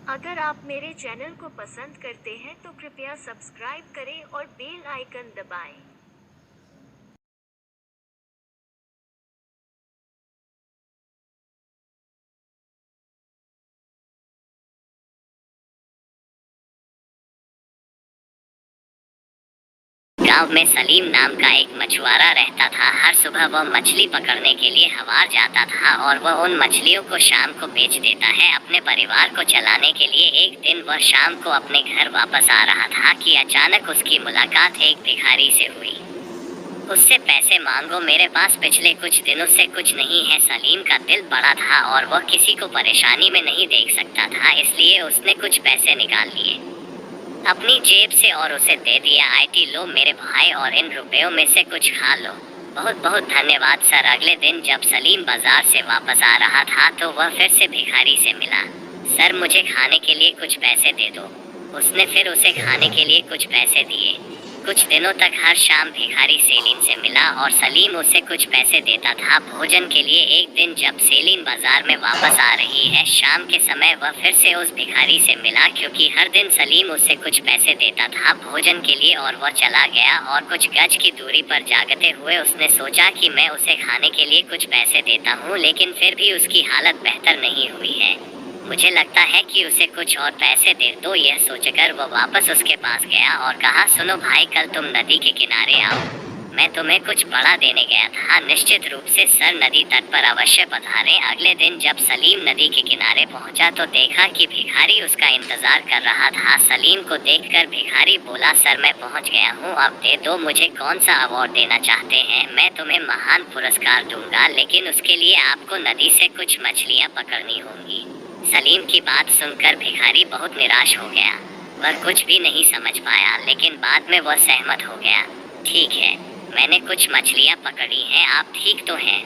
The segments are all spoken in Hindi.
अगर आप मेरे चैनल को पसंद करते हैं तो कृपया सब्सक्राइब करें और बेल आइकन दबाएं। गांव में सलीम नाम का एक मछुआरा रहता था। हर सुबह वह मछली पकड़ने के लिए हवार जाता था और वह उन मछलियों को शाम को बेच देता है अपने परिवार को चलाने के लिए। एक दिन वह शाम को अपने घर वापस आ रहा था कि अचानक उसकी मुलाकात एक भिखारी से हुई। उससे पैसे मांगो, मेरे पास पिछले कुछ दिनों से कुछ नहीं है। सलीम का दिल बड़ा था और वह किसी को परेशानी में नहीं देख सकता था, इसलिए उसने कुछ पैसे निकाल लिए अपनी जेब से और उसे दे दिया। आईटी लो मेरे भाई, और इन रुपयों में से कुछ खा लो। बहुत बहुत धन्यवाद सर। अगले दिन जब सलीम बाजार से वापस आ रहा था तो वह फिर से भिखारी से मिला। सर मुझे खाने के लिए कुछ पैसे दे दो। उसने फिर उसे खाने के लिए कुछ पैसे दिए। कुछ दिनों तक हर शाम भिखारी सेलिन से मिला और सलीम उसे कुछ पैसे देता था भोजन के लिए। एक दिन जब सेलिन बाजार में वापस आ रही है शाम के समय, वह फिर से उस भिखारी से मिला क्योंकि हर दिन सलीम उसे कुछ पैसे देता था भोजन के लिए, और वह चला गया। और कुछ गज की दूरी पर जागते हुए उसने सोचा कि मैं उसे खाने के लिए कुछ पैसे देता हूँ, लेकिन फिर भी उसकी हालत बेहतर नहीं हुई है। मुझे लगता है कि उसे कुछ और पैसे दे दो। यह सोचकर वो वापस उसके पास गया और कहा, सुनो भाई, कल तुम नदी के किनारे आओ, मैं तुम्हें कुछ बड़ा देने गया था। निश्चित रूप से सर, नदी तट पर अवश्य पधारें। अगले दिन जब सलीम नदी के किनारे पहुंचा तो देखा कि भिखारी उसका इंतजार कर रहा था। सलीम को देखकर भिखारी बोला, सर मैं पहुंच गया हूं, अब दे दो। मुझे कौन सा अवार्ड देना चाहते हैं? मैं तुम्हें महान पुरस्कार दूंगा, लेकिन उसके लिए आपको नदी से कुछ मछलियाँ पकड़नी होंगी। सलीम की बात सुनकर भिखारी बहुत निराश हो गया। वह कुछ भी नहीं समझ पाया, लेकिन बाद में वह सहमत हो गया। ठीक है, मैंने कुछ मछलियाँ पकड़ी हैं, आप ठीक तो हैं?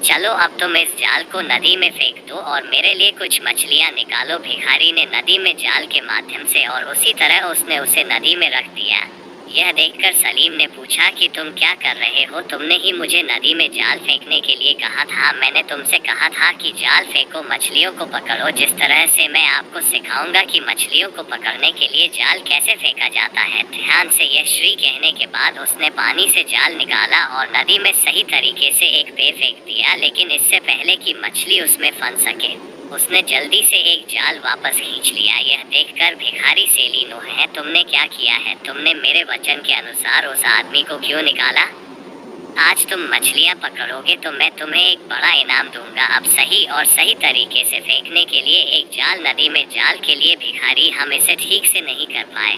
चलो अब तुम इस जाल को नदी में फेंक दो और मेरे लिए कुछ मछलियाँ निकालो। भिखारी ने नदी में जाल के माध्यम से, और उसी तरह उसने उसे नदी में रख दिया। यह देखकर सलीम ने पूछा कि तुम क्या कर रहे हो? तुमने ही मुझे नदी में जाल फेंकने के लिए कहा था। मैंने तुमसे कहा था कि जाल फेंको, मछलियों को पकड़ो। जिस तरह से मैं आपको सिखाऊंगा कि मछलियों को पकड़ने के लिए जाल कैसे फेंका जाता है, ध्यान से। यह श्री कहने के बाद उसने पानी से जाल निकाला और नदी में सही तरीके से एक पे फेंक दिया, लेकिन इससे पहले कि मछली उसमें फंस सके उसने जल्दी से एक जाल वापस खींच लिया। यह देखकर भिखारी सेलिनो, है तुमने क्या किया है? तुमने मेरे वचन के अनुसार उस आदमी को क्यों निकाला? आज तुम मछलियाँ पकड़ोगे तो मैं तुम्हें एक बड़ा इनाम दूंगा। अब सही और सही तरीके से फेंकने के लिए एक जाल नदी में जाल के लिए भिखारी हम इसे ठीक से नहीं कर पाए।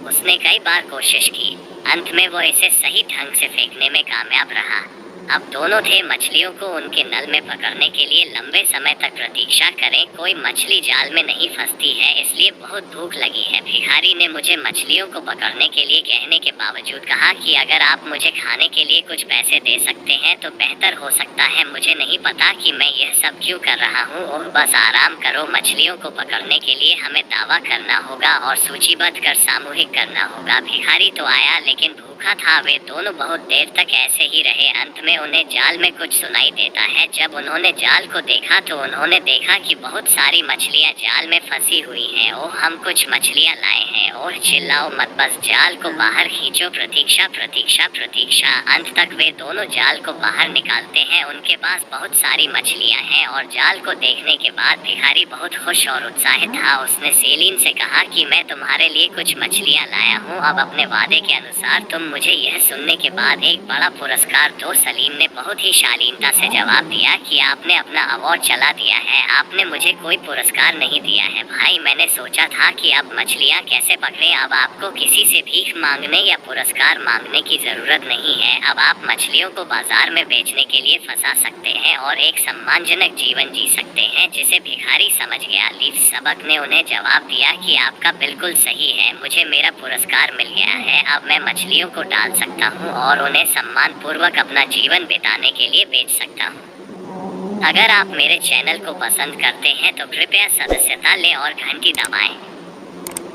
उसने कई बार कोशिश की, अंत में वो इसे सही ढंग से फेंकने में कामयाब रहा। अब दोनों थे मछलियों को उनके नल में पकड़ने के लिए लंबे समय तक प्रतीक्षा करें। कोई मछली जाल में नहीं फंसती है, इसलिए बहुत भूख लगी है। भिखारी ने मुझे मछलियों को पकड़ने के लिए कहने के बावजूद कहा कि अगर आप मुझे खाने के लिए कुछ पैसे दे सकते हैं तो बेहतर हो सकता है। मुझे नहीं पता कि मैं यह सब क्यों कर रहा हूँ, और बस आराम करो। मछलियों को पकड़ने के लिए हमें दावा करना होगा और सूचीबद्ध कर सामूहिक करना होगा। भिखारी तो आया लेकिन भूखा था। वे दोनों बहुत देर तक ऐसे ही रहे। अंत में उन्हें जाल में कुछ सुनाई देता है। जब उन्होंने जाल को देखा तो उन्होंने देखा कि बहुत सारी मछलियाँ जाल में फंसी हुई हैं। ओह, हम कुछ मछलियाँ लाए हैं। ओह, चिल्लाओ मत, बस जाल को बाहर खींचो। प्रतीक्षा प्रतीक्षा प्रतीक्षा। अंत तक वे दोनों जाल को बाहर निकालते हैं। उनके पास बहुत सारी मछलियाँ हैं और जाल को देखने के बाद भिखारी बहुत खुश और उत्साहित था। उसने सेलिन से कहा कि मैं तुम्हारे लिए कुछ मछलियाँ लाया हूँ, अब अपने वादे के अनुसार तुम मुझे यह सुनने के बाद एक बड़ा पुरस्कार दो। सलीम ने बहुत ही शालीनता से जवाब दिया कि आपने अपना अवार्ड चला दिया है, आपने मुझे कोई पुरस्कार नहीं दिया है। भाई, मैंने सोचा था कि अब मछलियाँ कैसे पकड़ें। अब आपको किसी से भीख मांगने या पुरस्कार मांगने की जरूरत नहीं है। अब आप मछलियों को बाजार में बेचने के लिए फंसा सकते हैं और एक सम्मानजनक जीवन जी सकते हैं, जिसे भिखारी समझ गया। लीफ सबक ने उन्हें जवाब दिया कि आपका बिल्कुल सही है, मुझे मेरा पुरस्कार मिल गया है। अब मैं मछलियों को डाल सकता हूँ और उन्हें सम्मान पूर्वक अपना जीवन बिताने के लिए बेच सकता हूँ। अगर आप मेरे चैनल को पसंद करते हैं तो कृपया सदस्यता लें और घंटी दबाएं।